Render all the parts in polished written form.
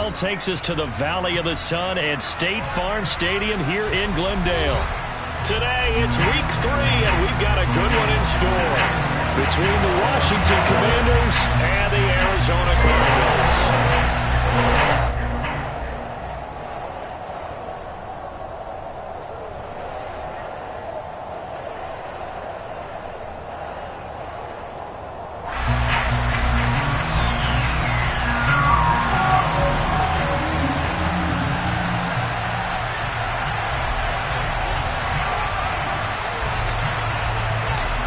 NFL takes us to the Valley of the Sun and State Farm Stadium here in Glendale. Today, it's week 3, and we've got a good one in store between the Washington Commanders and the Arizona Cardinals.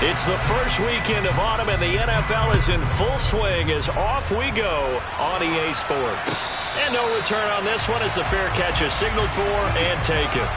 It's the first weekend of autumn, and the NFL is in full swing as off we go on EA Sports. And no return on this one as the fair catch is signaled for and taken.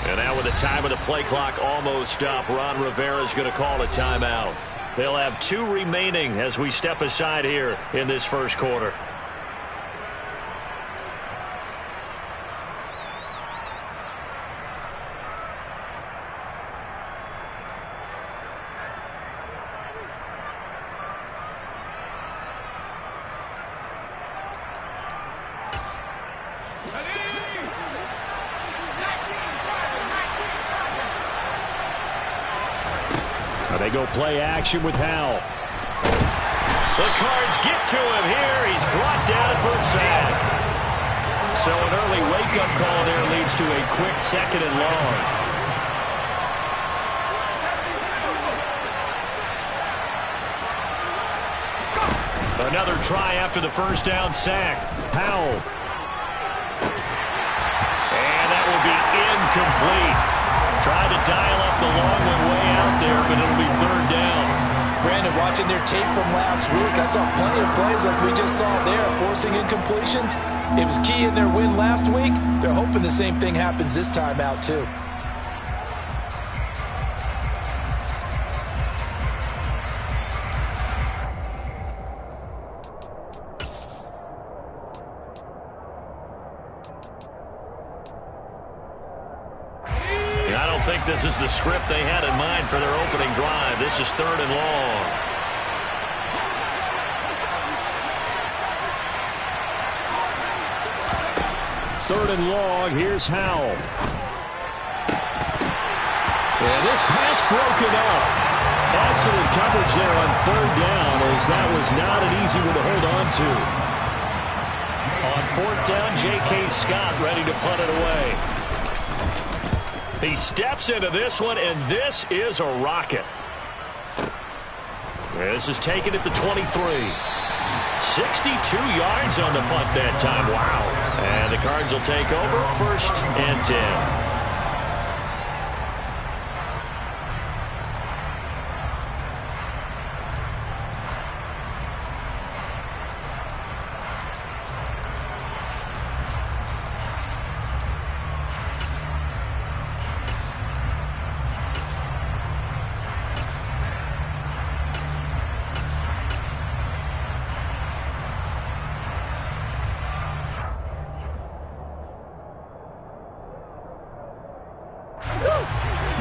And now with the time of the play clock almost up, Ron Rivera is going to call a timeout. They'll have 2 remaining as we step aside here in this first quarter. They go play action with Howell. The Cards get to him here. He's brought down for a sack. So an early wake-up call there leads to a quick 2nd and long. Another try after the first down sack. Howell. And that will be incomplete. Trying to dial up the long one way out there, but it'll be 3rd down. Brandon, watching their tape from last week, I saw plenty of plays like we just saw there, forcing incompletions. It was key in their win last week. They're hoping the same thing happens this time out, too. I think this is the script they had in mind for their opening drive. This is 3rd and long. Third and long. Here's Howell. And this pass broken up. Excellent coverage there on 3rd down, as that was not an easy one to hold on to. On 4th down, J.K. Scott ready to punt it away. He steps into this one, and this is a rocket. This is taken at the 23. 62 yards on the punt that time. Wow. And the Cards will take over 1st and 10.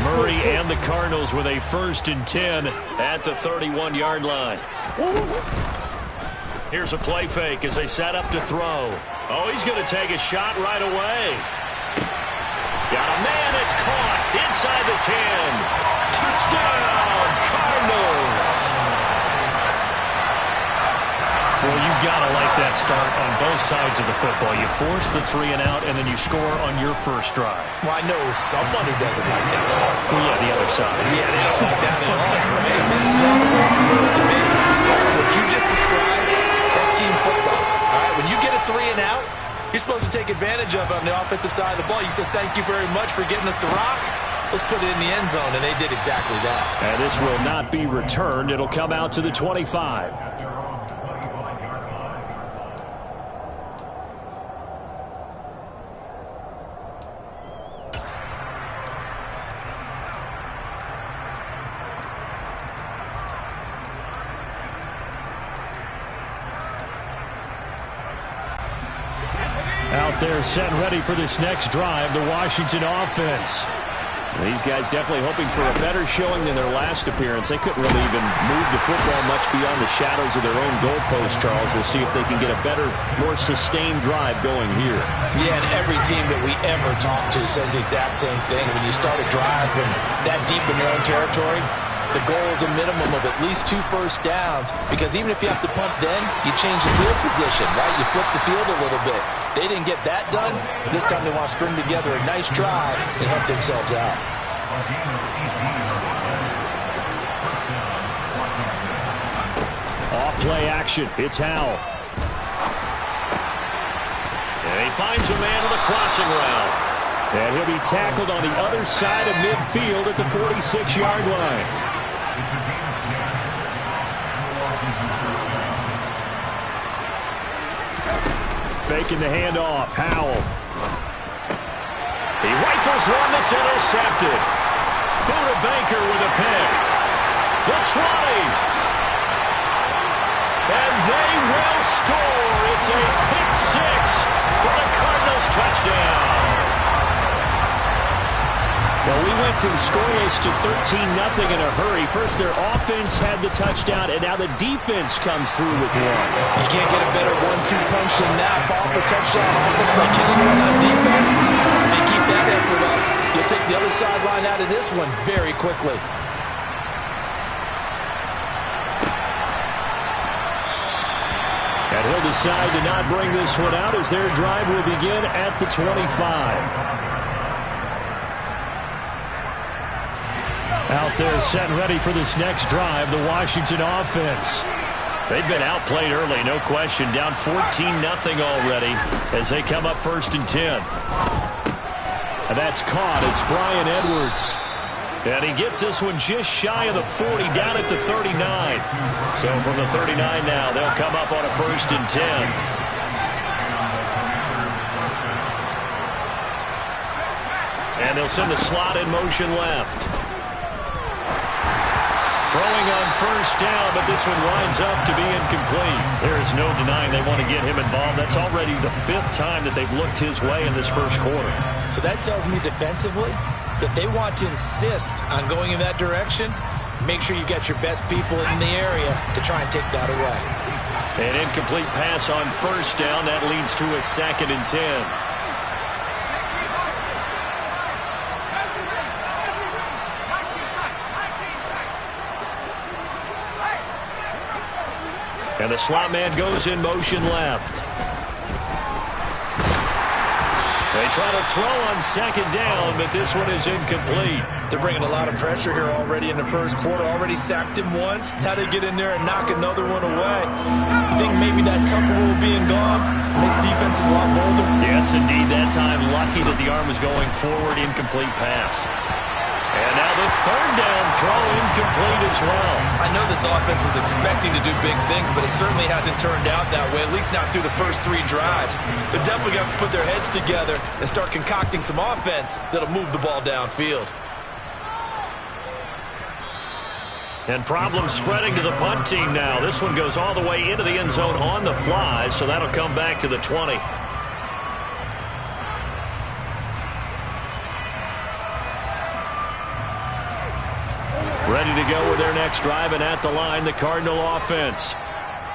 Murray and the Cardinals with a 1st and 10 at the 31-yard line. Here's a play fake as they set up to throw. Oh, he's going to take a shot right away. Got a man, it's caught inside the 10. Touchdown, Cardinals. Well, you've got to like that start on both sides of the football. You force the 3 and out, and then you score on your first drive. Well, I know someone who doesn't like that start. Well, yeah, the other side. Yeah, they don't like that at all. Right? This is not the way it's supposed to be. What you just described, that's team football. All right, when you get a 3 and out, you're supposed to take advantage of it on the offensive side of the ball. You said, thank you very much for getting us the rock. let's put it in the end zone, and they did exactly that. And this will not be returned. It'll come out to the 25. Out there set and ready for this next drive, the Washington offense. These guys definitely hoping for a better showing than their last appearance. They couldn't really even move the football much beyond the shadows of their own goalpost, Charles. We'll see if they can get a better, more sustained drive going here. Yeah, and every team that we ever talk to says the exact same thing. When you start a drive from that deep in your own territory, the goal is a minimum of at least 2 first downs, because even if you have to punt then, you change the field position, right? You flip the field a little bit. They didn't get that done. This time they want to string together a nice drive and help themselves out. Off play action. It's Howell. And he finds a man on the crossing route. And he'll be tackled on the other side of midfield at the 46-yard line. Faking the handoff. Howell. He rifles one that's intercepted. Buda Baker with a pick. The 20. And they will score. It's a pick six for the Cardinals touchdown. Well, we went from scoreless to 13-0 in a hurry. First, their offense had the touchdown, and now the defense comes through with one. You can't get a better 1-2 punch than that. Follow the touchdown offense by Kenny on defense. If they keep that effort up, you'll take the other sideline out of this one very quickly. And he'll decide to not bring this one out as their drive will begin at the 25. Out there set and ready for this next drive, the Washington offense. They've been outplayed early, no question. Down 14-0 already as they come up 1st and 10. And that's caught. It's Brian Edwards. And he gets this one just shy of the 40, down at the 39. So from the 39 now, they'll come up on a 1st and 10. And they'll send the slot in motion left. Throwing on 1st down, but this one winds up to be incomplete. There is no denying they want to get him involved. That's already the 5th time that they've looked his way in this first quarter. So that tells me defensively that they want to insist on going in that direction. Make sure you get your best people in the area to try and take that away. An incomplete pass on 1st down. That leads to a 2nd and 10. And the slot man goes in motion left. They try to throw on 2nd down, but this one is incomplete. They're bringing a lot of pressure here already in the first quarter. Already sacked him once. How to get in there and knock another one away. You think maybe that Tucker rule being gone makes defenses a lot bolder? Yes, indeed. That time, lucky that the arm was going forward. Incomplete pass. And now the 3rd down throw incomplete as well. I know this offense was expecting to do big things, but it certainly hasn't turned out that way, at least not through the first 3 drives. They're definitely going to put their heads together and start concocting some offense that'll move the ball downfield. And problems spreading to the punt team now. This one goes all the way into the end zone on the fly, so that'll come back to the 20. Ready to go with their next drive, and at the line, the Cardinal offense.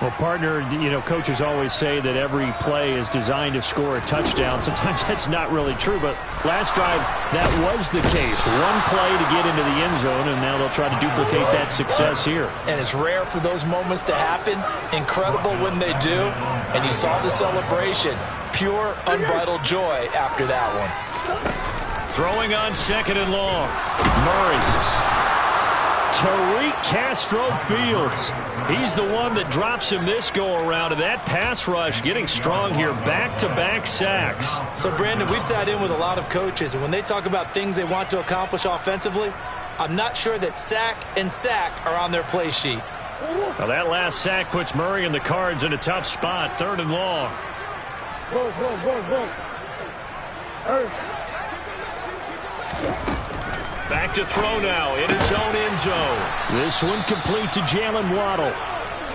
Well, partner, you know, coaches always say that every play is designed to score a touchdown. Sometimes that's not really true, but last drive, that was the case. One play to get into the end zone, and now they'll try to duplicate that success here. And it's rare for those moments to happen. Incredible when they do. And you saw the celebration. Pure, unbridled joy after that one. Throwing on 2nd and long. Murray. Tariq Castro Fields. He's the one that drops him this go-around, and that pass rush getting strong here. Back-to-back sacks. So, Brandon, we've sat in with a lot of coaches, and when they talk about things they want to accomplish offensively, I'm not sure that sack and sack are on their play sheet. Now that last sack puts Murray and the Cards in a tough spot. 3rd and long. Back to throw now in his own end zone. This one complete to Jalen Waddle.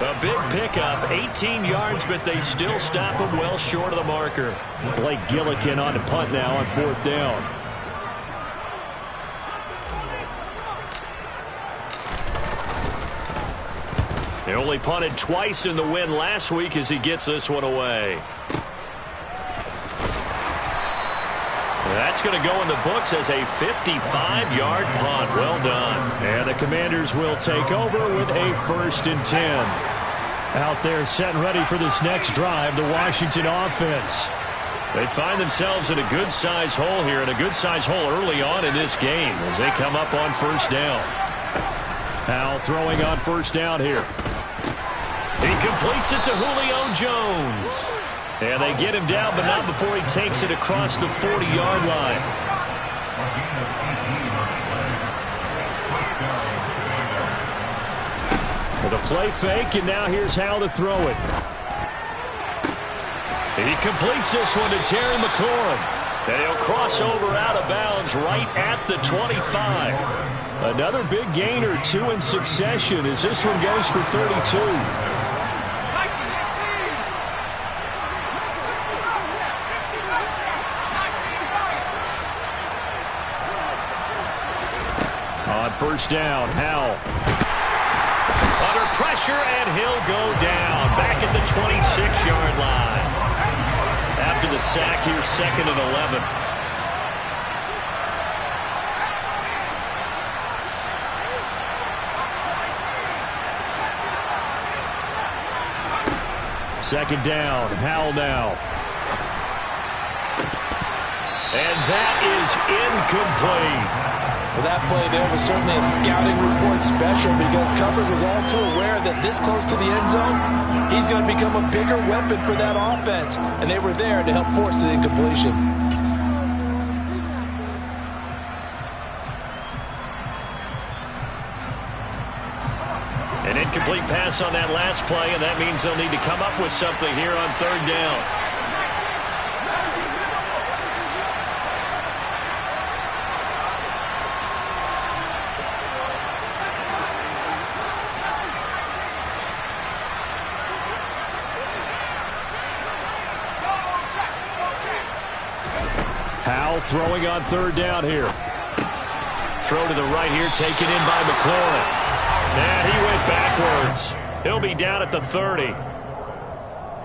A big pickup, 18 yards, but they still stop him well short of the marker. Blake Gillikin on to punt now on 4th down. They only punted twice in the win last week as he gets this one away. That's going to go in the books as a 55-yard punt. Well done. And the Commanders will take over with a 1st and 10. Out there set and ready for this next drive, the Washington offense. They find themselves in a good-sized hole here, and a good-sized hole early on in this game as they come up on 1st down. Now throwing on 1st down here. He completes it to Julio Jones. And they get him down, but not before he takes it across the 40-yard line. With a play fake, and now here's how to throw it. He completes this one to Terry McLaurin. And he'll cross over out of bounds right at the 25. Another big gain or 2 in succession as this one goes for 32. On 1st down, Howell. Under pressure, and he'll go down. Back at the 26-yard line. After the sack, here's 2nd and 11. Second down, Howell now. And that is incomplete. Well, that play there was certainly a scouting report special because Cover was all too aware that this close to the end zone, he's going to become a bigger weapon for that offense. And they were there to help force the incompletion. An incomplete pass on that last play, and that means they'll need to come up with something here on 3rd down. Howell throwing on 3rd down here. Throw to the right here, taken in by McLaurin. And he went backwards. He'll be down at the 30.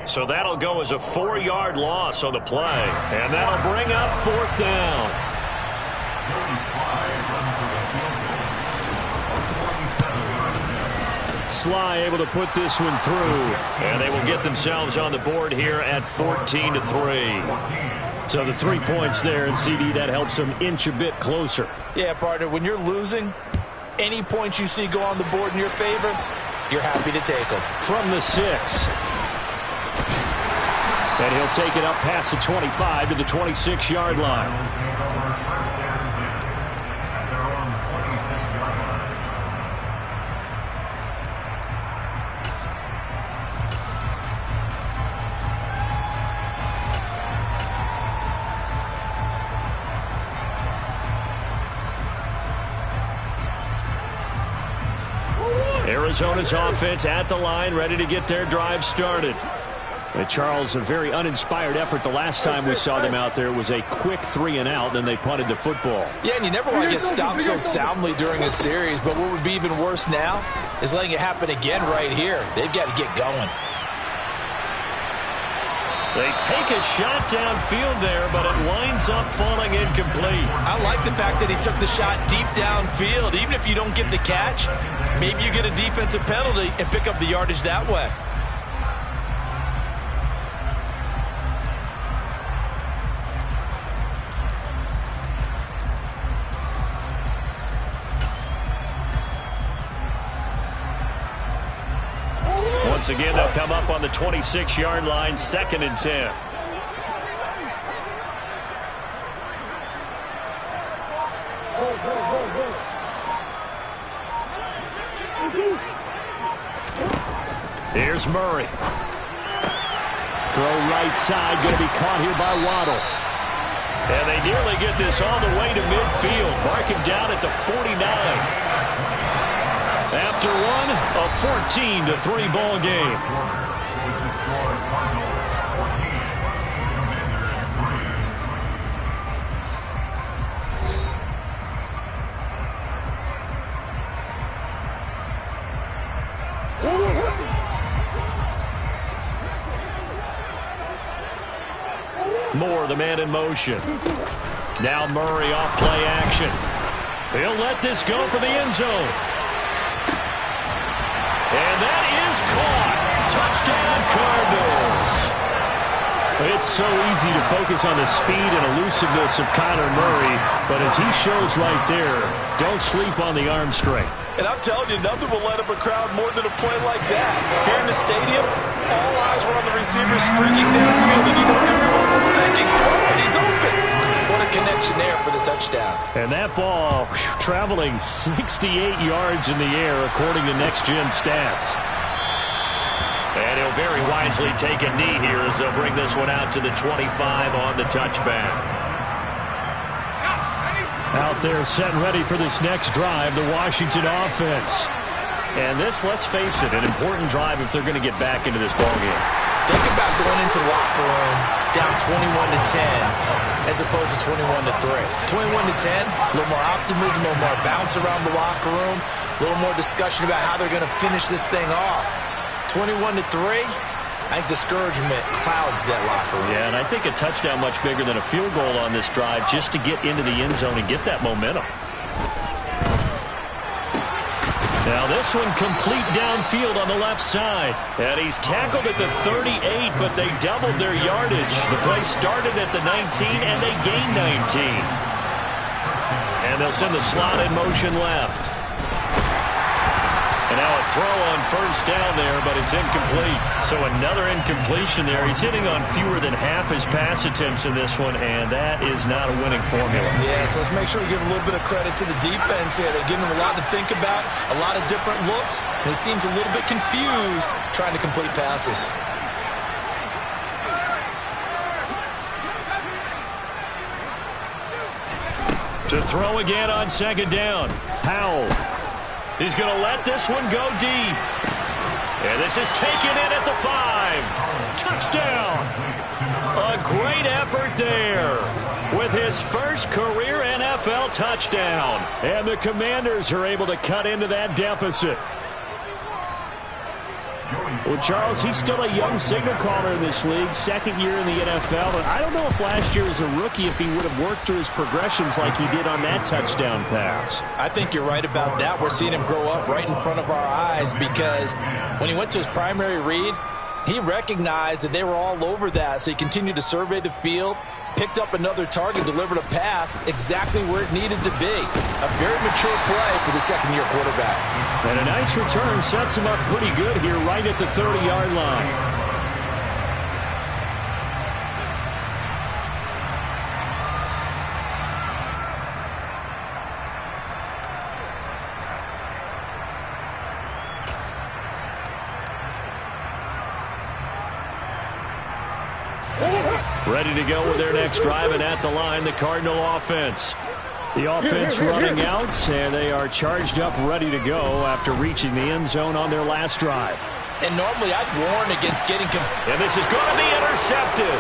So that'll go as a 4-yard loss on the play. And that'll bring up 4th down. Sly able to put this one through. And they will get themselves on the board here at 14-3. So the 3 points there, and CD, that helps them inch a bit closer. Yeah, partner, when you're losing, any points you see go on the board in your favor, you're happy to take them. From the 6. And he'll take it up past the 25 to the 26-yard line. Arizona's offense at the line, ready to get their drive started. And Charles, a very uninspired effort the last time we saw them out there. It was a quick 3 and out, then they punted the football. Yeah, and you never want to get stopped so soundly during a series, but what would be even worse now is letting it happen again right here. They've got to get going. They take a shot downfield there, but it winds up falling incomplete. I like the fact that he took the shot deep downfield. Even if you don't get the catch, maybe you get a defensive penalty and pick up the yardage that way. Once again, they'll come up on the 26-yard line, 2nd and 10. Here's Murray. Throw right side, going to be caught here by Waddle. And they nearly get this all the way to midfield. Mark him down at the 49. After one, a 14-3 ball game. Moore, the man in motion. Now Murray off play action. He'll let this go for the end zone. And that is caught. Touchdown, Cardinals. It's so easy to focus on the speed and elusiveness of Kyler Murray, but as he shows right there, don't sleep on the arm strength. And I'm telling you, nothing will light up a crowd more than a play like that. Here in the stadium, all eyes were on the receiver streaking downfield, and you know everyone was thinking, throw it, he's open. What a connection there for the touchdown. And that ball traveling 68 yards in the air, according to Next Gen Stats. And he'll very wisely take a knee here as they'll bring this one out to the 25 on the touchback. Out there set and ready for this next drive, the Washington offense. And this, let's face it, an important drive if they're going to get back into this ballgame. Think about going into the locker room down 21-10 as opposed to 21-3. 21-10, a little more optimism, a little more bounce around the locker room, a little more discussion about how they're going to finish this thing off. 21-3, I think discouragement clouds that locker room. Yeah, and I think a touchdown much bigger than a field goal on this drive just to get into the end zone and get that momentum. Now this one complete downfield on the left side. And he's tackled at the 38, but they doubled their yardage. The play started at the 19, and they gained 19. And they'll send the slot in motion left. And now a throw on first down there, but it's incomplete. So another incompletion there. He's hitting on fewer than half his pass attempts in this one, and that is not a winning formula. Yeah, so let's make sure we give a little bit of credit to the defense here. They're giving him a lot to think about, a lot of different looks, and he seems a little bit confused trying to complete passes. To throw again on second down. Powell. He's going to let this one go deep. And this is taken in at the 5. Touchdown. A great effort there with his first career NFL touchdown. And the Commanders are able to cut into that deficit. Well, Charles, he's still a young signal caller in this league, second year in the NFL. But I don't know if last year as a rookie, if he would have worked through his progressions like he did on that touchdown pass. I think you're right about that. We're seeing him grow up right in front of our eyes because when he went to his primary read, he recognized that they were all over that. So he continued to survey the field, picked up another target, delivered a pass exactly where it needed to be. A very mature play for the second-year quarterback. And a nice return sets him up pretty good here right at the 30-yard line. Ready to go with their next drive, and at the line, the Cardinal offense. The offense running out, and they are charged up, ready to go after reaching the end zone on their last drive. And normally I'd warn against getting... And this is going to be intercepted.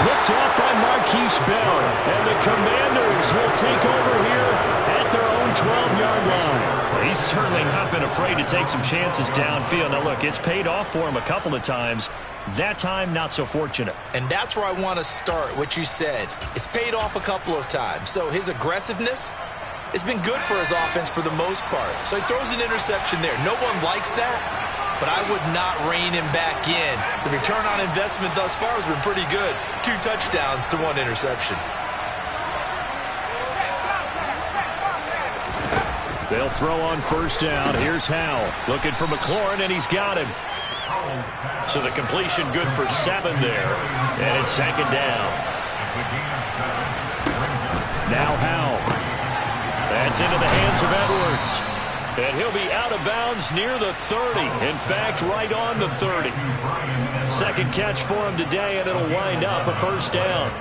Picked off by Marquise Bell, and the Commanders will take over here at their own 12-yard line. He's certainly not been afraid to take some chances downfield. Now, look, it's paid off for him a couple of times. That time, not so fortunate. And that's where I want to start, what you said. It's paid off a couple of times. So his aggressiveness has been good for his offense for the most part. So he throws an interception there. No one likes that, but I would not rein him back in. The return on investment thus far has been pretty good. 2 touchdowns to 1 interception. They'll throw on first down. Here's Howell looking for McLaurin, and he's got him. So the completion good for 7 there. And it's second down. Now Howell. That's into the hands of Edwards. And he'll be out of bounds near the 30. In fact, right on the 30. Second catch for him today, and it'll wind up a first down.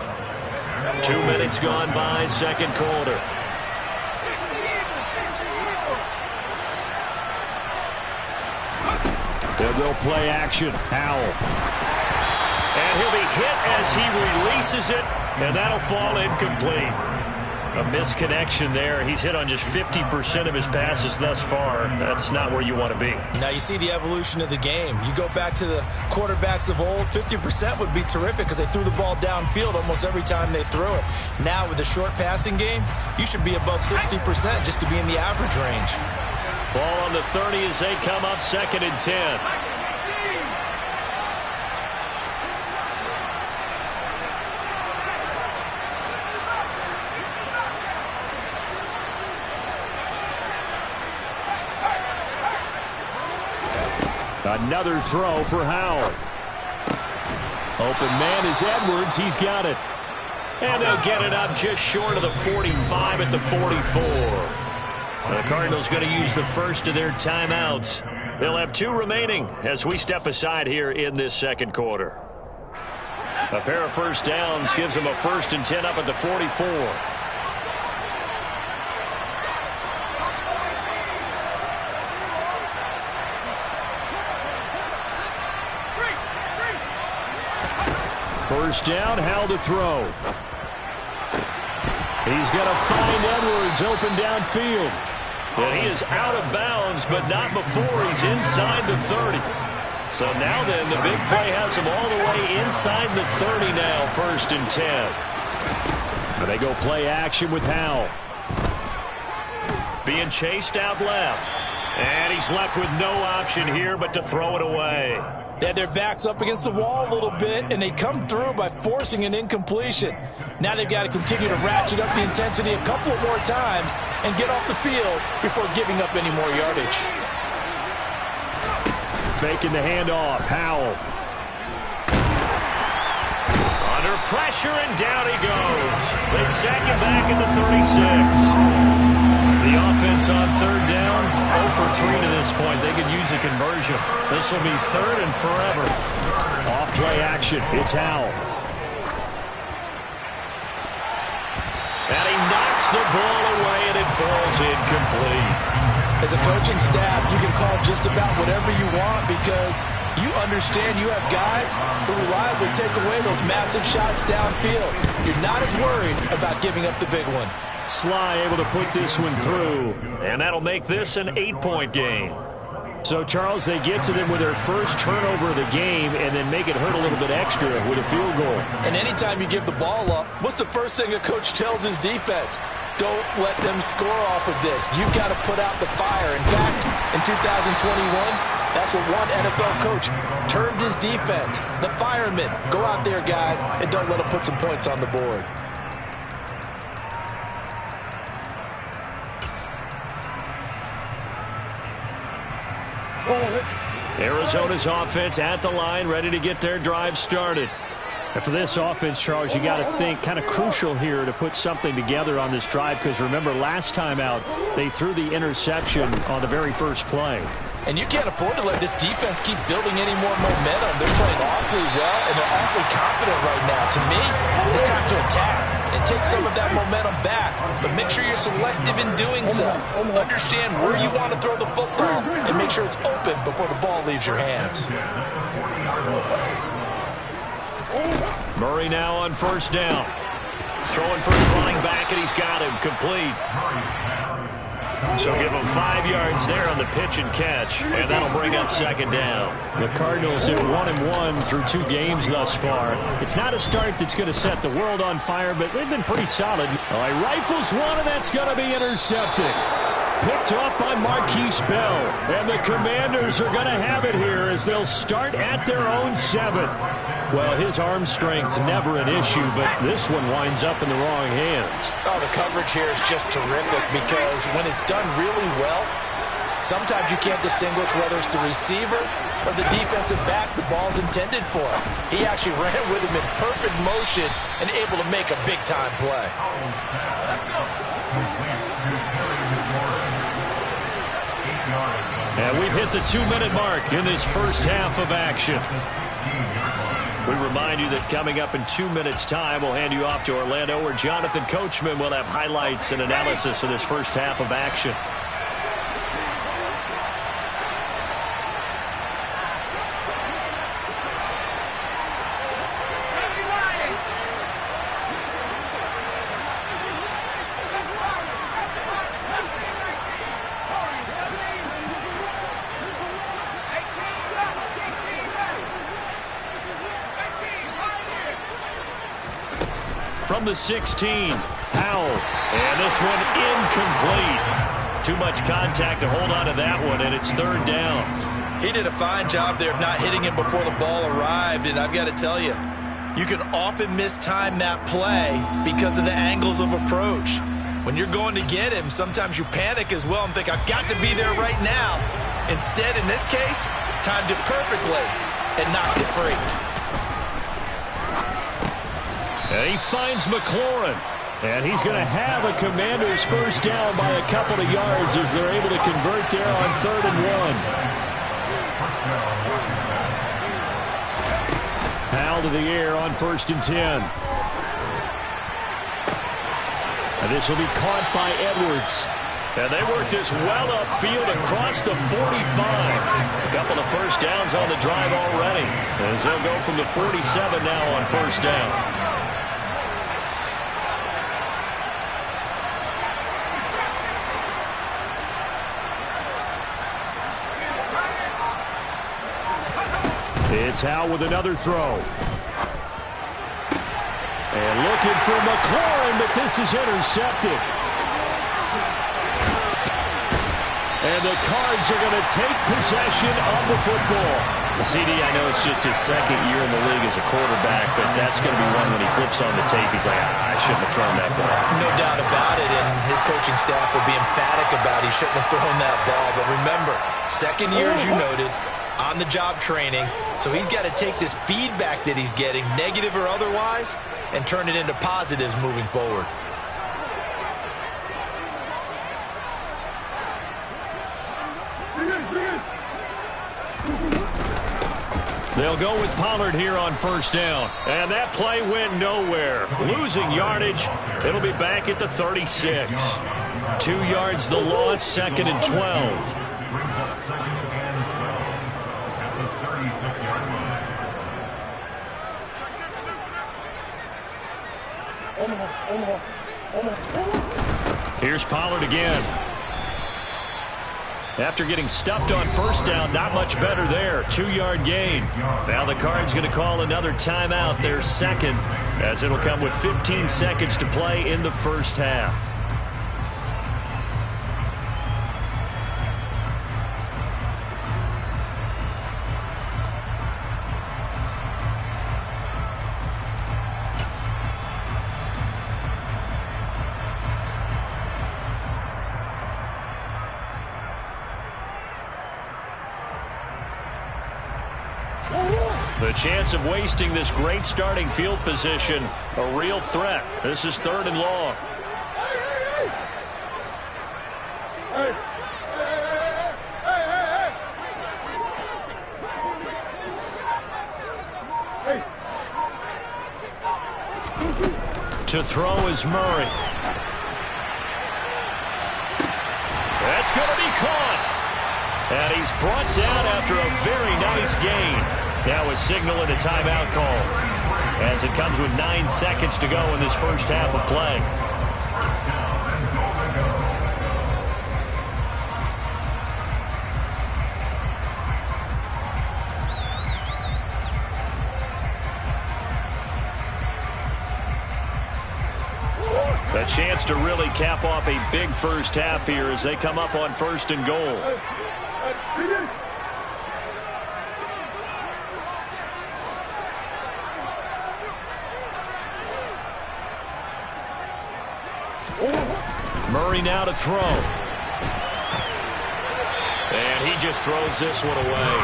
2 minutes gone by, second quarter. They'll go play action. Howell. And he'll be hit as he releases it, and that'll fall incomplete. A misconnection there. He's hit on just 50% of his passes thus far. That's not where you want to be. Now you see the evolution of the game. You go back to the quarterbacks of old, 50% would be terrific because they threw the ball downfield almost every time they threw it. Now with the short passing game, you should be above 60% just to be in the average range. Ball on the 30 as they come up second and 10. Another throw for Howell. Open man is Edwards. He's got it. And they'll get it up just short of the 45 at the 44. The Cardinals going to use the first of their timeouts. They'll have 2 remaining as we step aside here in this second quarter. A pair of first downs gives them a 1st and 10 up at the 44. First down, Howell to throw. He's going to find Edwards open downfield. And he is out of bounds, but not before he's inside the 30. So now then, the big play has him all the way inside the 30 now, 1st and 10. But they go play action with Howell. Being chased out left. And he's left with no option here but to throw it away. They had their backs up against the wall a little bit, and they come through by forcing an incompletion. Now they've got to continue to ratchet up the intensity a couple of more times and get off the field before giving up any more yardage. Faking the handoff, Howell. Under pressure, and down he goes. They sack him back at the 36. The offense on third down, 0 for 3 to this point. They could use a conversion. This will be 3rd and forever. Off play action. It's Howell. And he knocks the ball away, and it falls incomplete. As a coaching staff, you can call just about whatever you want because you understand you have guys who reliably take away those massive shots downfield. You're not as worried about giving up the big one. Sly able to put this one through, and that'll make this an 8-point game. So, Charles, they get to them with their first turnover of the game and then make it hurt a little bit extra with a field goal. And anytime you give the ball up, what's the first thing a coach tells his defense? Don't let them score off of this. You've got to put out the fire. In fact, in 2021, that's what one NFL coach termed his defense. The firemen. Go out there, guys, and don't let them put some points on the board. Arizona's offense at the line, ready to get their drive started. And for this offense, Charles, you got to think kind of crucial here to put something together on this drive because remember last time out they threw the interception on the very first play. And you can't afford to let this defense keep building any more momentum. They're playing awfully well, and they're awfully confident right now. To me, it's time to attack and take some of that momentum back. But make sure you're selective in doing so. Understand where you want to throw the football and make sure it's open before the ball leaves your hands. Murray now on first down. Throwing for his running back, and he's got him complete. So give him 5 yards there on the pitch and catch, and that'll bring up second down. The Cardinals at 1-1 through 2 games thus far. It's not a start that's going to set the world on fire, but they've been pretty solid. All right, rifles one, and that's going to be intercepted. Picked off by Marquise Bell, and the Commanders are going to have it here as they'll start at their own 7. Well, his arm strength never an issue, but this one winds up in the wrong hands. Oh, the coverage here is just terrific because when it's done really well, Sometimes you can't distinguish whether it's the receiver or the defensive back the ball's intended for. He actually ran with him in perfect motion and able to make a big-time play. And we've hit the 2-minute mark in this first half of action. We remind you that coming up in 2 minutes' time, we'll hand you off to Orlando, where Jonathan Coachman will have highlights and analysis of this first half of action. From the 16, Howell, and this one incomplete. Too much contact to hold on to that one, and it's third down. He did a fine job there of not hitting him before the ball arrived, and I've got to tell you, you can often mistime that play because of the angles of approach. When you're going to get him, sometimes you panic as well and think, I've got to be there right now. Instead, in this case, timed it perfectly and knocked it free. And he finds McLaurin. And he's going to have a Commanders first down by a couple of yards as they're able to convert there on 3rd and 1. Howell to the air on 1st and 10. And this will be caught by Edwards. And they work this well upfield across the 45. A couple of first downs on the drive already, as they'll go from the 47 now on first down. It's Howell with another throw. And looking for McLaurin, but this is intercepted. And the Cards are going to take possession of the football. CD, I know it's just his second year in the league as a quarterback, but that's going to be one when he flips on the tape. He's like, I shouldn't have thrown that ball. No doubt about it, and his coaching staff will be emphatic about he shouldn't have thrown that ball. But remember, second year, as you noted, on-the-job training, so he's got to take this feedback that he's getting, negative or otherwise, and turn it into positives moving forward. They'll go with Pollard here on first down. And that play went nowhere. Losing yardage. It'll be back at the 36. 2 yards the loss, 2nd and 12. Here's Pollard again. After getting stuffed on first down, not much better there. 2-yard gain. Now the Cards going to call another timeout, their second, as it'll come with 15 seconds to play in the first half. The chance of wasting this great starting field position, a real threat. This is 3rd and long. To throw is Murray. That's going to be caught. And he's brought down after a very nice gain. Now a signal and a timeout call, as it comes with 9 seconds to go in this first half of play. A chance to really cap off a big first half here as they come up on 1st and goal. Murray now to throw. just throws this one away.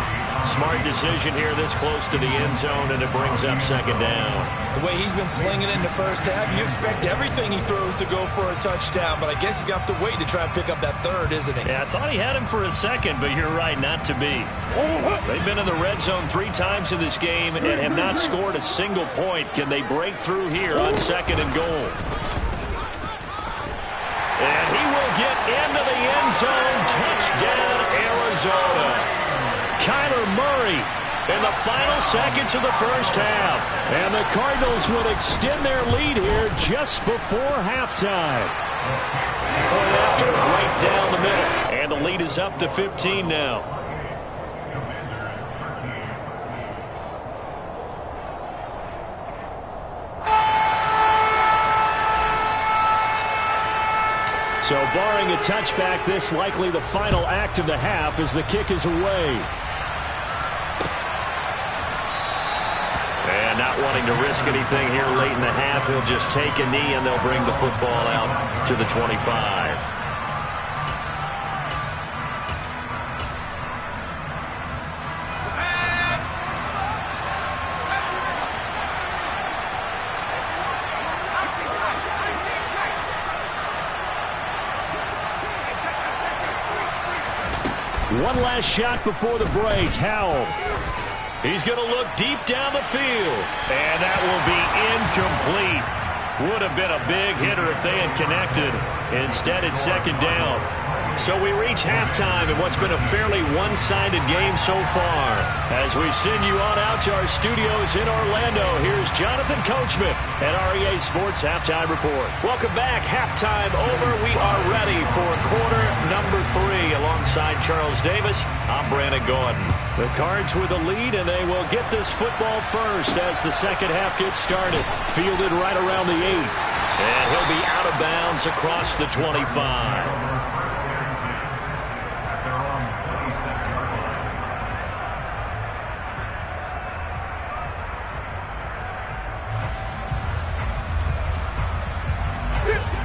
Smart decision here this close to the end zone, and it brings up second down. The way he's been slinging it in the first half, you expect everything he throws to go for a touchdown, but I guess he's going to have to wait to try and pick up that third, isn't he? Yeah, I thought he had him for a second, but you're right, not to be. They've been in the red zone 3 times in this game and have not scored a single point. Can they break through here on second and goal? And he will get into the end zone. Touchdown, Arizona. Kyler Murray in the final seconds of the first half. And the Cardinals would extend their lead here just before halftime. Point after, right down the middle. And the lead is up to 15 now. So barring a touchback, this likely the final act of the half as the kick is away. And not wanting to risk anything here late in the half, he'll just take a knee and they'll bring the football out to the 25. One last shot before the break. Howell. He's going to look deep down the field. And that will be incomplete. Would have been a big hitter if they had connected. Instead, it's second down. So we reach halftime in what's been a fairly one-sided game so far. As we send you on out to our studios in Orlando, here's Jonathan Coachman at REA Sports Halftime Report. Welcome back. Halftime over. We are ready for quarter number 3. Alongside Charles Davis, I'm Brandon Gordon. The Cards with the lead, and they will get this football first as the second half gets started. Fielded right around the 8. And he'll be out of bounds across the 25.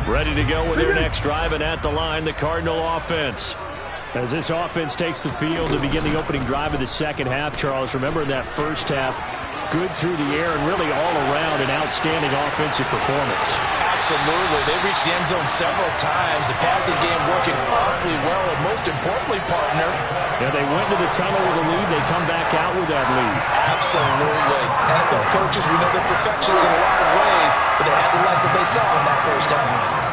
Ready to go with their next drive, and at the line, the Cardinal offense. As this offense takes the field to begin the opening drive of the second half, Charles, remember that first half, good through the air and really all around an outstanding offensive performance. Absolutely. They reached the end zone several times. The passing game working awfully well, and most importantly, partner. Yeah, they went to the tunnel with a lead. They come back out with that lead. Absolutely. NFL coaches, we know they're perfectionists in a lot of ways, but they had to like what they saw in that first half.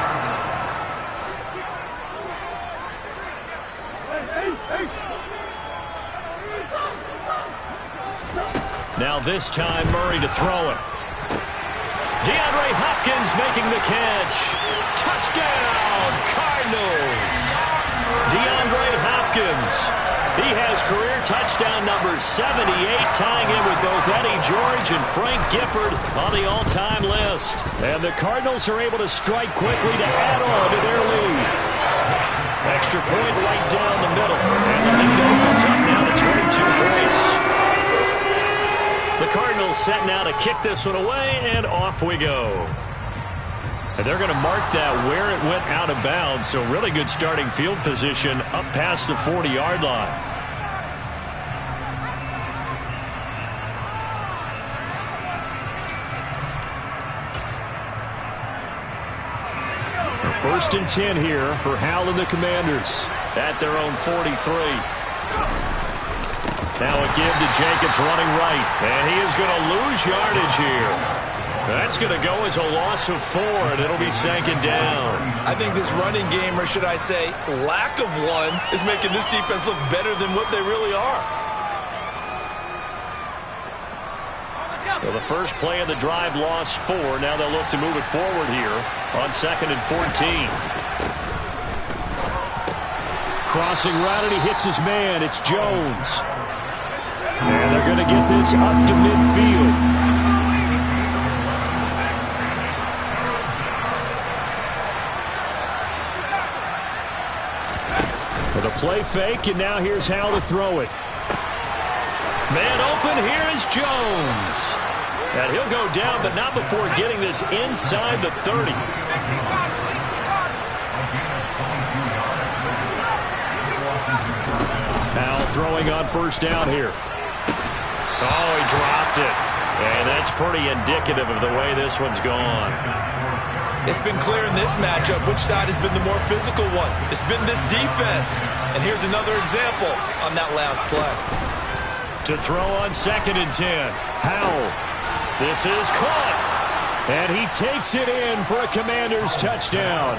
Now this time, Murray to throw it. DeAndre Hopkins making the catch. Touchdown, Cardinals. DeAndre Hopkins. He has career touchdown number 78, tying in with both Eddie George and Frank Gifford on the all-time list. And the Cardinals are able to strike quickly to add on to their lead. Extra point right down the middle. And the lead opens up now to 22 points. The Cardinals set now to kick this one away, and off we go. And they're going to mark that where it went out of bounds, so really good starting field position up past the 40-yard line. First and 10 here for Howell and the Commanders at their own 43. Now a give to Jacobs running right. And he is going to lose yardage here. That's going to go as a loss of 4, and it'll be second down. I think this running game, or should I say lack of one, is making this defense look better than what they really are. Well, the first play of the drive lost 4. Now they'll look to move it forward here on second and 14. Crossing route, and he hits his man. It's Jones. And they're going to get this up to midfield. With a play fake, and now here's Howell to throw it. Man open, here is Jones. And he'll go down, but not before getting this inside the 30. Howell throwing on first down here. Oh, he dropped it. And that's pretty indicative of the way this one's gone. It's been clear in this matchup which side has been the more physical one. It's been this defense. And here's another example on that last play. To throw on 2nd and 10. Howell. This is caught. And he takes it in for a Commanders touchdown.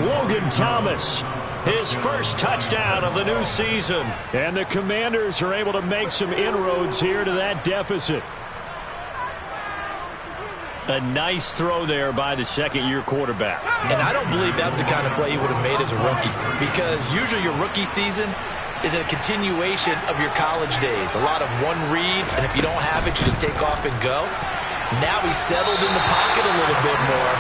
Logan Thomas, his first touchdown of the new season. And the Commanders are able to make some inroads here to that deficit. A nice throw there by the second-year quarterback. And I don't believe that was the kind of play he would have made as a rookie, because usually your rookie season is a continuation of your college days. A lot of one read, and if you don't have it, you just take off and go. Now he's settled in the pocket a little bit more,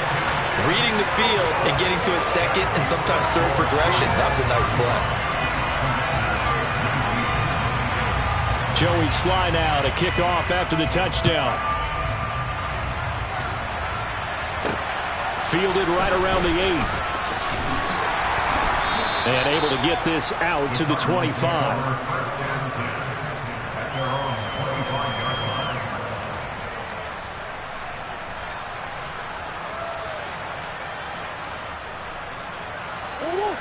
reading the field and getting to a second and sometimes third progression. That was a nice play. Joey Sly now to kick off after the touchdown. Fielded right around the 8. And able to get this out to the 25.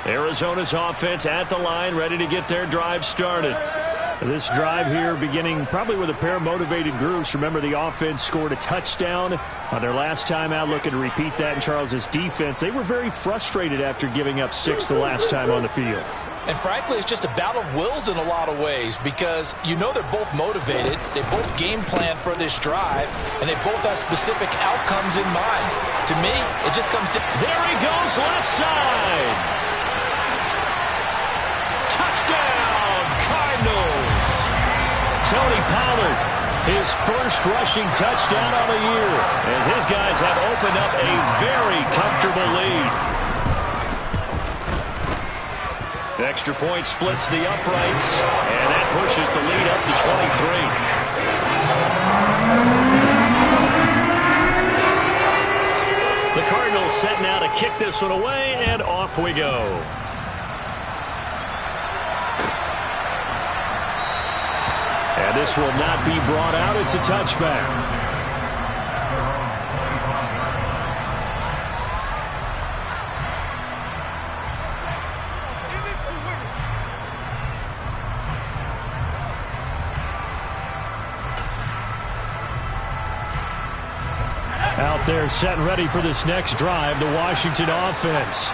Arizona's offense at the line, ready to get their drive started. This drive here beginning probably with a pair of motivated groups. Remember, the offense scored a touchdown on their last time out. Looking to repeat that in Charles's defense. They were very frustrated after giving up 6 the last time on the field. And frankly, it's just a battle of wills in a lot of ways, because you know they're both motivated, they both game plan for this drive, and they both have specific outcomes in mind. To me, it just comes to... There he goes, left side! Touchdown, Cardinals! Tony Pollard, his first rushing touchdown of the year, as his guys have opened up a very comfortable lead. Extra point splits the uprights, and that pushes the lead up to 23. The Cardinals set now to kick this one away, and off we go. And this will not be brought out. It's a touchback. Out there set and ready for this next drive, the Washington offense.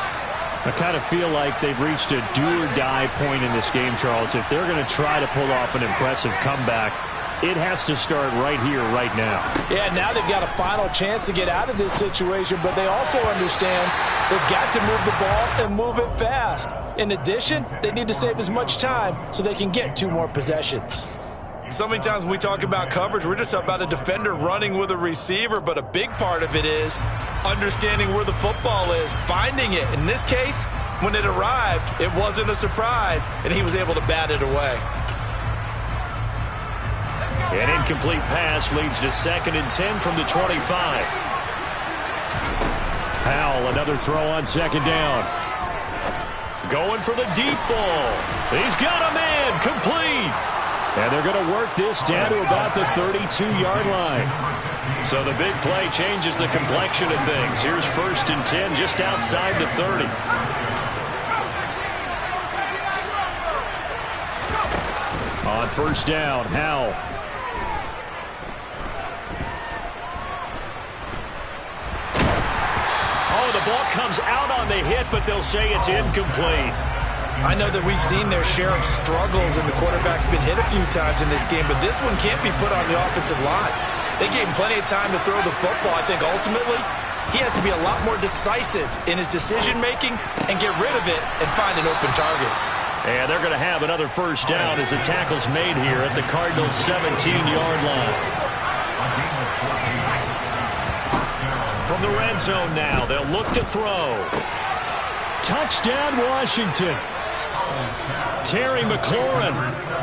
I kind of feel like they've reached a do-or-die point in this game, Charles. If they're going to try to pull off an impressive comeback, it has to start right here, right now. Yeah, now they've got a final chance to get out of this situation, but they also understand they've got to move the ball and move it fast. In addition, they need to save as much time so they can get 2 more possessions. So many times when we talk about coverage, we're just about a defender running with a receiver, but a big part of it is understanding where the football is, finding it. In this case, when it arrived, it wasn't a surprise, and he was able to bat it away. An incomplete pass leads to 2nd and 10 from the 25. Howell, another throw on 2nd down. Going for the deep ball. He's got a man, complete. And they're going to work this down to about the 32-yard line. So the big play changes the complexion of things. Here's 1st and 10 just outside the 30. On 1st down, Howell. Oh, the ball comes out on the hit, but they'll say it's incomplete. I know that we've seen their share of struggles, and the quarterback's been hit a few times in this game, but this one can't be put on the offensive line. They gave him plenty of time to throw the football. I think ultimately he has to be a lot more decisive in his decision-making and get rid of it and find an open target. And they're going to have another 1st down as the tackle's made here at the Cardinals' 17-yard line. From the red zone now, they'll look to throw. Touchdown, Washington. Terry McLaurin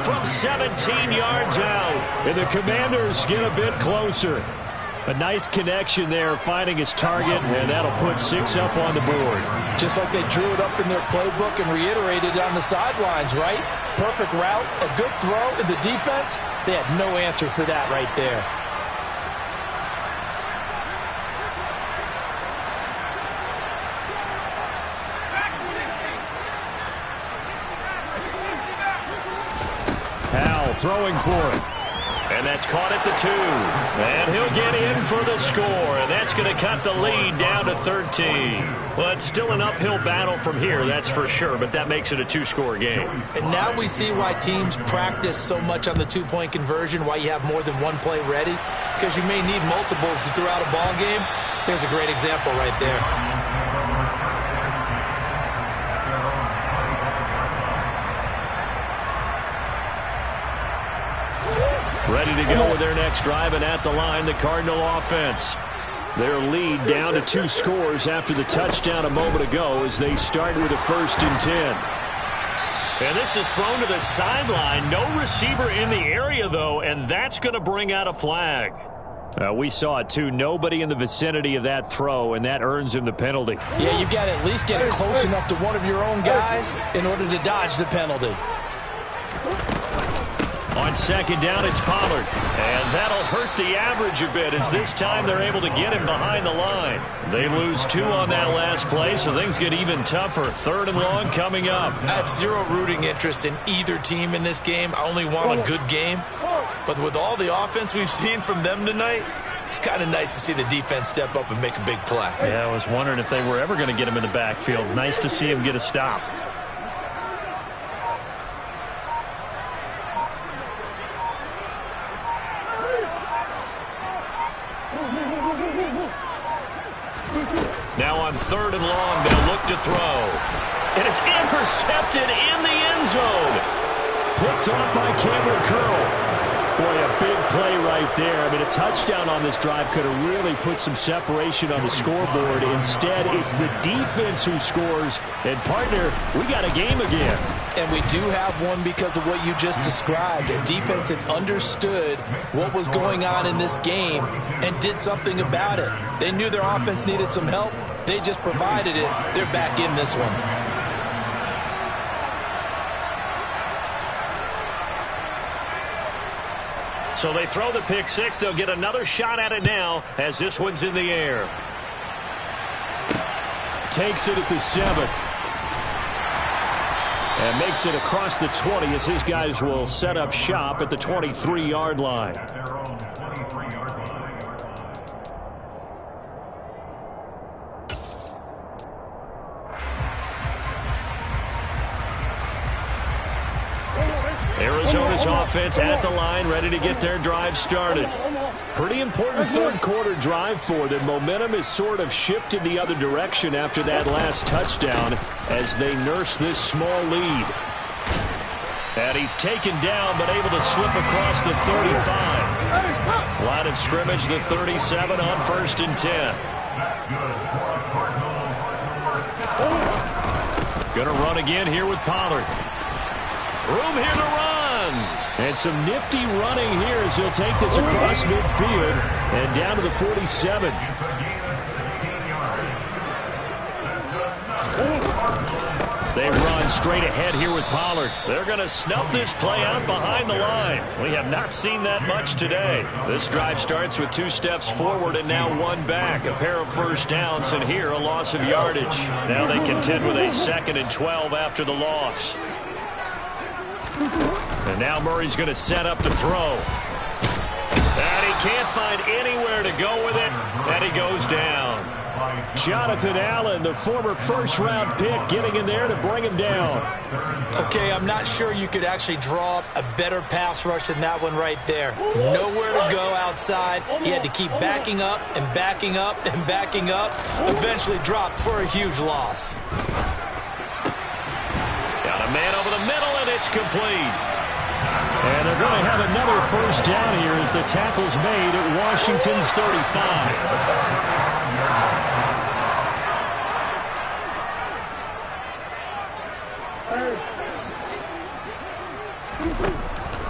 from 17 yards out. And the Commanders get a bit closer. A nice connection there, finding his target, and that'll put 6 up on the board. Just like they drew it up in their playbook and reiterated it on the sidelines, right? Perfect route, a good throw, and the defense, they had no answer for that right there. Howell throwing for it. And that's caught at the 2. And he'll get in for the score. And that's going to cut the lead down to 13. Well, it's still an uphill battle from here, that's for sure. But that makes it a 2-score game. And now we see why teams practice so much on the 2-point conversion, why you have more than one play ready. Because you may need multiples to throw out a ball game. There's a great example right there. Ready to go with their next drive, and at the line, the Cardinal offense. Their lead down to 2 scores after the touchdown a moment ago as they start with a 1st and 10. And this is thrown to the sideline. No receiver in the area, though, and that's going to bring out a flag. We saw it, too. Nobody in the vicinity of that throw, and that earns him the penalty. Yeah, you've got to at least get it close enough to one of your own guys in order to dodge the penalty. On 2nd down, it's Pollard. And that'll hurt the average a bit as this time they're able to get him behind the line. They lose 2 on that last play, so things get even tougher. 3rd and long coming up. I have zero rooting interest in either team in this game. I only want a good game. But with all the offense we've seen from them tonight, it's kind of nice to see the defense step up and make a big play. Yeah, I was wondering if they were ever going to get him in the backfield. Nice to see him get a stop. Now on 3rd and long, they'll look to throw. And it's intercepted in the end zone. Picked off by Cameron Curl. Boy, a big play right there. I mean, a touchdown on this drive could have really put some separation on the scoreboard. Instead, it's the defense who scores. And, partner, we got a game again. And we do have one because of what you just described. A defense that understood what was going on in this game and did something about it. They knew their offense needed some help. They just provided it. They're back in this one. So they throw the pick 6. They'll get another shot at it now as this one's in the air. Takes it at the 7. And makes it across the 20 as his guys will set up shop at the 23-yard line. Arizona's offense at the line, ready to get their drive started. Pretty important 3rd quarter drive for them. Momentum has sort of shifted the other direction after that last touchdown as they nurse this small lead. And he's taken down but able to slip across the 35. Line of scrimmage, the 37 on 1st and 10. Going to run again here with Pollard. Room here to run. And some nifty running here as he'll take this across midfield and down to the 47. They run straight ahead here with Pollard. They're going to snuff this play out behind the line. We have not seen that much today. This drive starts with 2 steps forward and now 1 back. A pair of 1st downs, and here a loss of yardage. Now they contend with a 2nd and 12 after the loss. And now Murray's going to set up to throw. And he can't find anywhere to go with it, and he goes down. Jonathan Allen, the former 1st-round pick, getting in there to bring him down. Okay, I'm not sure you could actually draw up a better pass rush than that one right there. Nowhere to go outside. He had to keep backing up and backing up and backing up. Eventually dropped for a huge loss. Got a man over the middle, and it's complete. And they're going to have another 1st down here as the tackle's made at Washington's 35.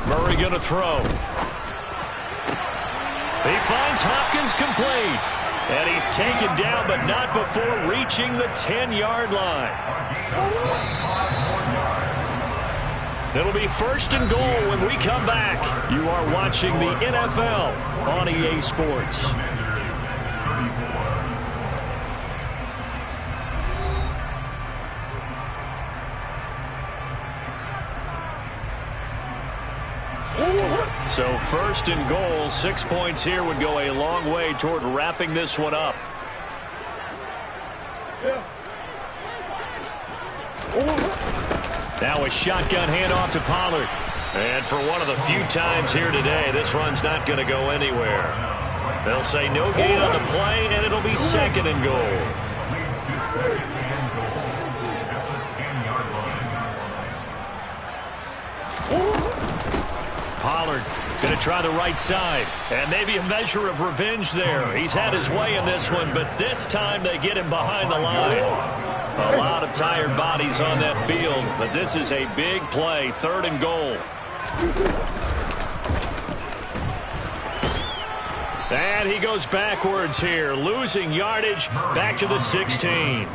Murray going to throw. He finds Hopkins complete. And he's taken down, but not before reaching the 10-yard line. It'll be 1st and goal when we come back. You are watching the NFL on EA Sports. So 1st and goal, 6 points here would go a long way toward wrapping this one up. Now a shotgun handoff to Pollard. And for one of the few times here today, this run's not going to go anywhere. They'll say no gain on the play, and it'll be 2nd and goal. Pollard going to try the right side. And maybe a measure of revenge there. He's had his way in this one, but this time they get him behind the line. A lot of tired bodies on that field, but this is a big play. 3rd and goal. And he goes backwards here, losing yardage back to the 16.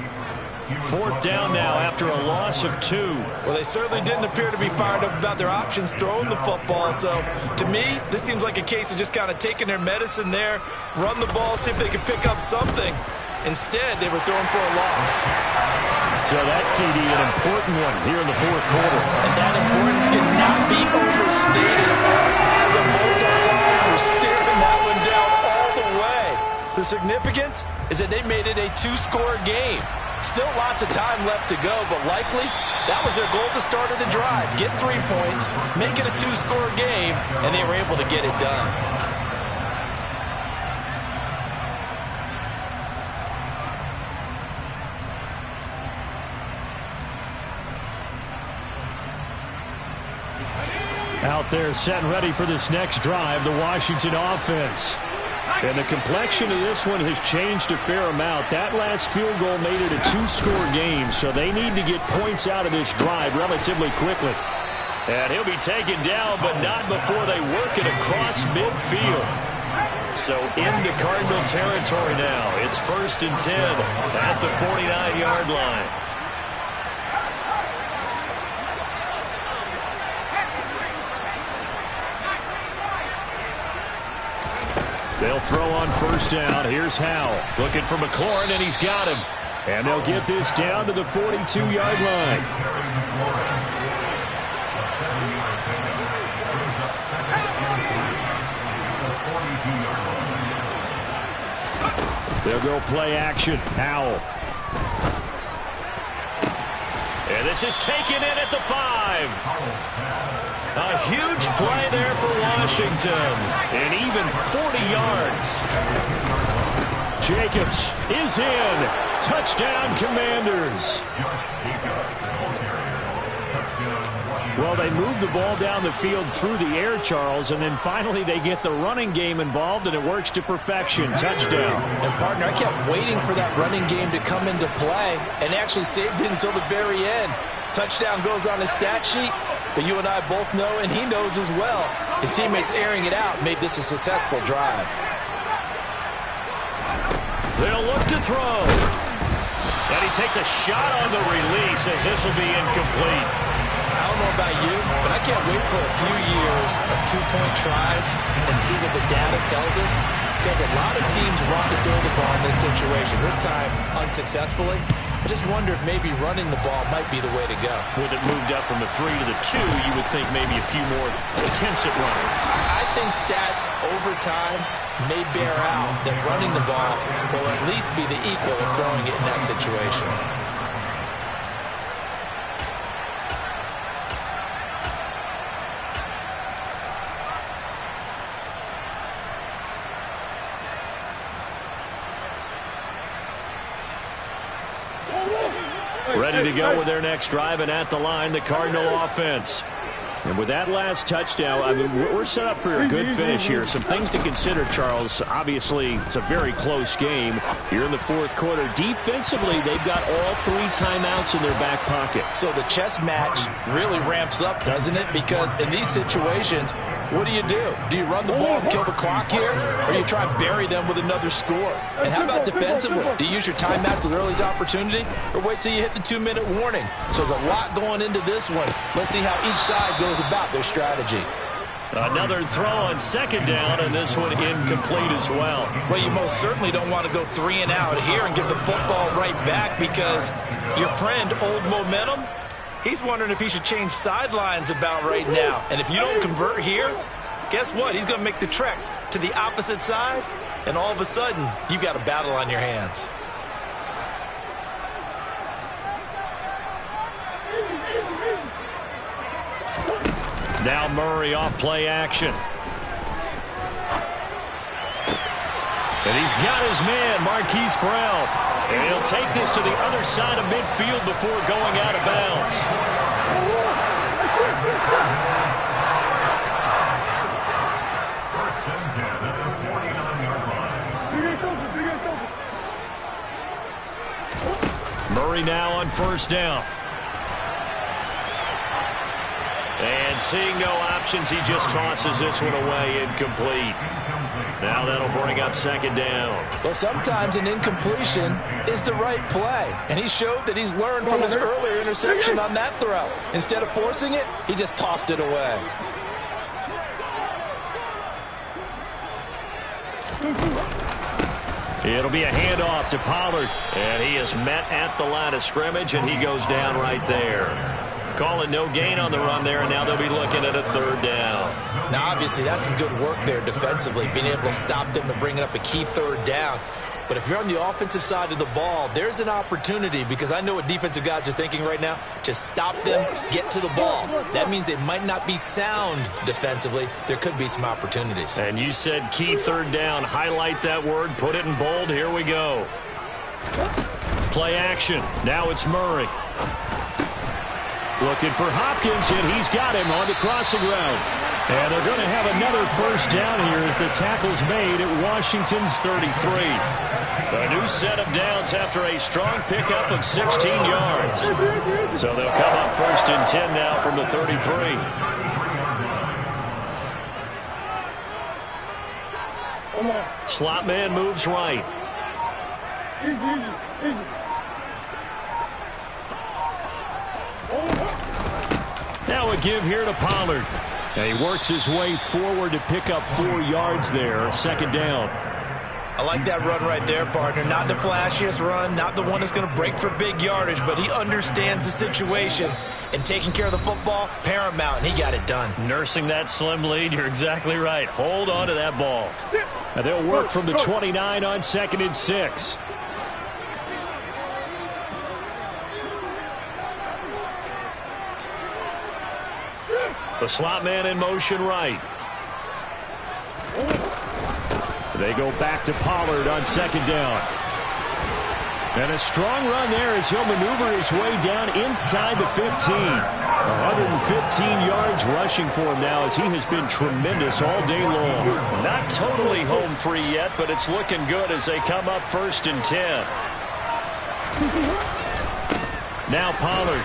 4th down now after a loss of 2. Well, they certainly didn't appear to be fired up about their options throwing the football. So, to me, this seems like a case of just kind of taking their medicine there, run the ball, see if they can pick up something. Instead, they were throwing for a loss. So that CD, an important one here in the 4th quarter. And that importance cannot be overstated. Our eyes on both sidelines were staring that one down all the way. The significance is that they made it a 2-score game. Still lots of time left to go, but likely that was their goal at the start of the drive. Get 3 points, make it a 2-score game, and they were able to get it done. Out there set and ready for this next drive, the Washington offense. And the complexion of this one has changed a fair amount. That last field goal made it a 2-score game, so they need to get points out of this drive relatively quickly. And he'll be taken down, but not before they work it across midfield. So into Cardinal territory now. It's 1st and 10 at the 49-yard line. They'll throw on 1st down. Here's Howell looking for McLaurin, and he's got him. And they'll get this down to the 42-yard line. They'll go play action. Howell. And this is taken in at the 5. A huge play there for Washington. And even 40 yards. Jacobs is in. Touchdown, Commanders. Well, they move the ball down the field through the air, Charles, and then finally they get the running game involved, and it works to perfection. Touchdown. And, partner, I kept waiting for that running game to come into play and actually saved it until the very end. Touchdown goes on his stat sheet, but you and I both know, and he knows as well, his teammates airing it out made this a successful drive. They'll look to throw. And he takes a shot on the release as this will be incomplete. I don't know about you, but I can't wait for a few years of 2-point tries and see what the data tells us, because a lot of teams want to throw the ball in this situation. This time, unsuccessfully. I just wonder if maybe running the ball might be the way to go. With it moved up from the 3 to the 2, you would think maybe a few more attempts at running. I think stats over time may bear out that running the ball will at least be the equal of throwing it in that situation. Ready to go with their next drive, and at the line, the Cardinal offense. And with that last touchdown, I mean, we're set up for a good finish here. Some things to consider, Charles. Obviously, it's a very close game. You're in the 4th quarter. Defensively, they've got all 3 timeouts in their back pocket. So the chess match really ramps up, doesn't it? Because in these situations, What do? Do you run the ball and kill the clock here? Or do you try and bury them with another score? And how about defensively? Do you use your timeouts at the earliest opportunity? Or wait till you hit the 2-minute warning? So there's a lot going into this one. Let's see how each side goes about their strategy. Another throw on second down, and this one incomplete as well. Well, you most certainly don't want to go 3 and out here and give the football right back, because your friend, Old Momentum, he's wondering if he should change sidelines about right now. And if you don't convert here, guess what? He's going to make the trek to the opposite side, and all of a sudden, you've got a battle on your hands. Now Murray off play action. And he's got his man, Marquise Brown. And he'll take this to the other side of midfield before going out of bounds. Murray now on first down. And seeing no options, he just tosses this one away, incomplete. Now that'll bring up second down. Well, sometimes an incompletion is the right play. And he showed that he's learned from his earlier interception on that throw. Instead of forcing it, he just tossed it away. It'll be a handoff to Pollard. And he is met at the line of scrimmage, and he goes down right there. Calling no gain on the run there, and now they'll be looking at a third down. Now, obviously, that's some good work there defensively, being able to stop them and bringing up a key third down. But if you're on the offensive side of the ball, there's an opportunity, because I know what defensive guys are thinking right now. Just stop them, get to the ball. That means they might not be sound defensively. There could be some opportunities. And you said key third down. Highlight that word, put it in bold. Here we go. Play action. Now it's Murray. Looking for Hopkins, and he's got him on the crossing route. And they're going to have another first down here as the tackle's made at Washington's 33. A new set of downs after a strong pickup of 16 yards. So they'll come up first and 10 now from the 33. Slot man moves right. Easy. Now a give here to Pollard. And he works his way forward to pick up 4 yards there. Second down. I like that run right there, partner. Not the flashiest run, not the one that's going to break for big yardage, but he understands the situation. And taking care of the football, paramount, and he got it done. Nursing that slim lead, you're exactly right. Hold on to that ball. And they'll work from the 29 on second and 6. The slot man in motion right. They go back to Pollard on second down. And a strong run there as he'll maneuver his way down inside the 15. 115 yards rushing for him now, as he has been tremendous all day long. Not totally home free yet, but it's looking good as they come up first and 10. Now Pollard.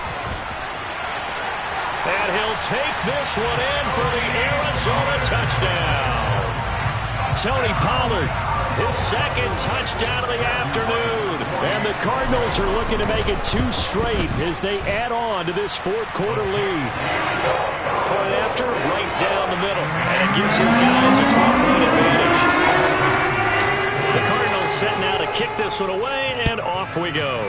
And he'll take this one in for the Arizona touchdown. Tony Pollard, his second touchdown of the afternoon. And the Cardinals are looking to make it 2 straight as they add on to this fourth quarter lead. Point after, right down the middle. And it gives his guys a 12-point advantage. The Cardinals set now to kick this one away, and off we go.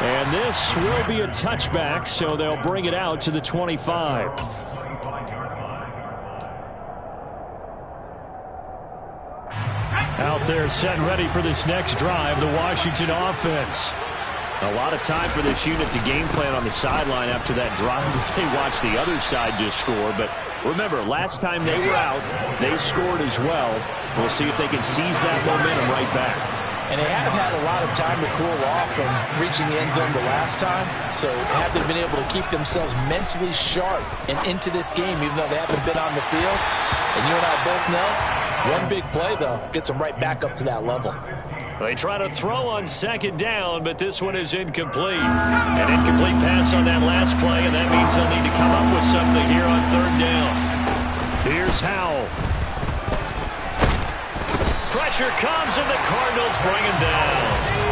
And this will be a touchback, so they'll bring it out to the 25. Out there set and ready for this next drive, the Washington offense. A lot of time for this unit to game plan on the sideline after that drive that they watched the other side just score. But remember, last time they were out, they scored as well. We'll see if they can seize that momentum right back. And they have had a lot of time to cool off from reaching the end zone the last time. So have they been able to keep themselves mentally sharp and into this game, even though they haven't been on the field? And you and I both know One big play, though, gets them right back up to that level. They try to throw on second down, but this one is incomplete. An incomplete pass on that last play, and that means they'll need to come up with something here on third down. Here's Howell. Pressure comes, and the Cardinals bring him down.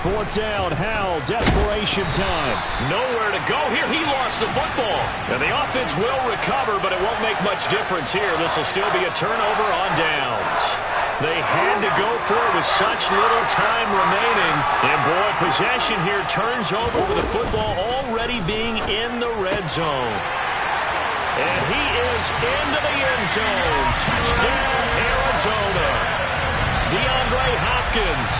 Fourth down, Howell, desperation time. Nowhere to go here. He lost the football. And the offense will recover, but it won't make much difference here. This will still be a turnover on downs. They had to go for it with such little time remaining. And, boy, possession here turns over with the football already being in the red zone. And he is into the end zone. Touchdown, Arizona. DeAndre Hopkins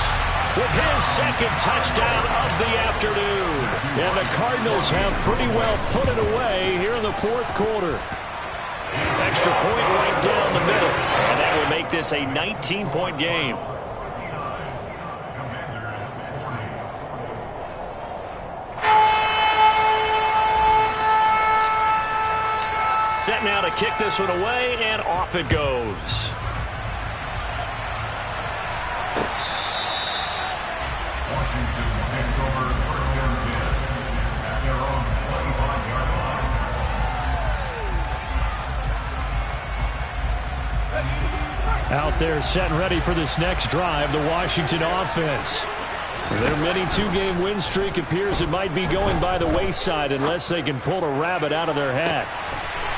with his second touchdown of the afternoon. And the Cardinals have pretty well put it away here in the fourth quarter. Extra point right down the middle. And that would make this a 19-point game. Set now to kick this one away, and off it goes. Out there set and ready for this next drive, the Washington offense. Their mini two-game win streak appears it might be going by the wayside unless they can pull a rabbit out of their hat.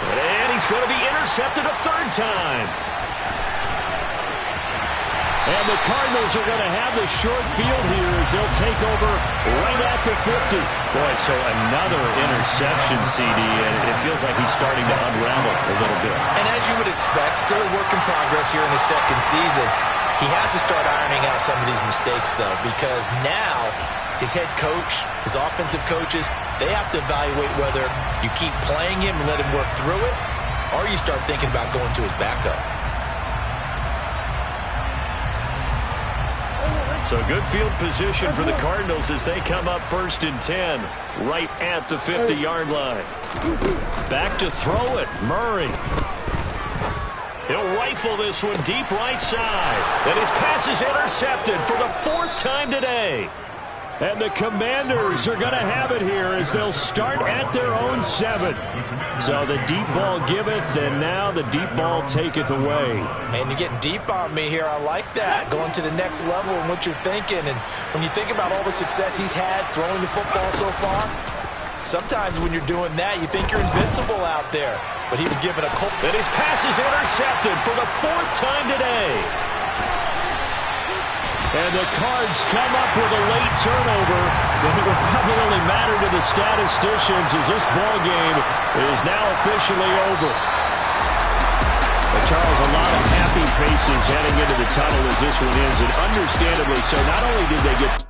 And he's going to be intercepted a third time. And the Cardinals are going to have the short field here as they'll take over right at the 50. Boy, so another interception, CD, and it feels like he's starting to unravel a little bit. And as you would expect, still a work in progress here in his second season. He has to start ironing out some of these mistakes, though, because now his head coach, his offensive coaches, they have to evaluate whether you keep playing him and let him work through it, or you start thinking about going to his backup. So good field position for the Cardinals as they come up 1st and 10, right at the 50-yard line. Back to throw it, Murray. He'll rifle this one deep right side. And his pass is intercepted for the fourth time today. And the Commanders are going to have it here as they'll start at their own 7. So the deep ball giveth, and now the deep ball taketh away. And you're getting deep on me here. I like that. Going to the next level and what you're thinking. And when you think about all the success he's had throwing the football so far, sometimes when you're doing that, you think you're invincible out there. But he was given a cold. And his pass is intercepted for the fourth time today. And the Cards come up with a late turnover, but it will probably only matter to the statisticians as this ball game is now officially over. But Charles, a lot of happy faces heading into the tunnel as this one ends, and understandably so. Not only did they get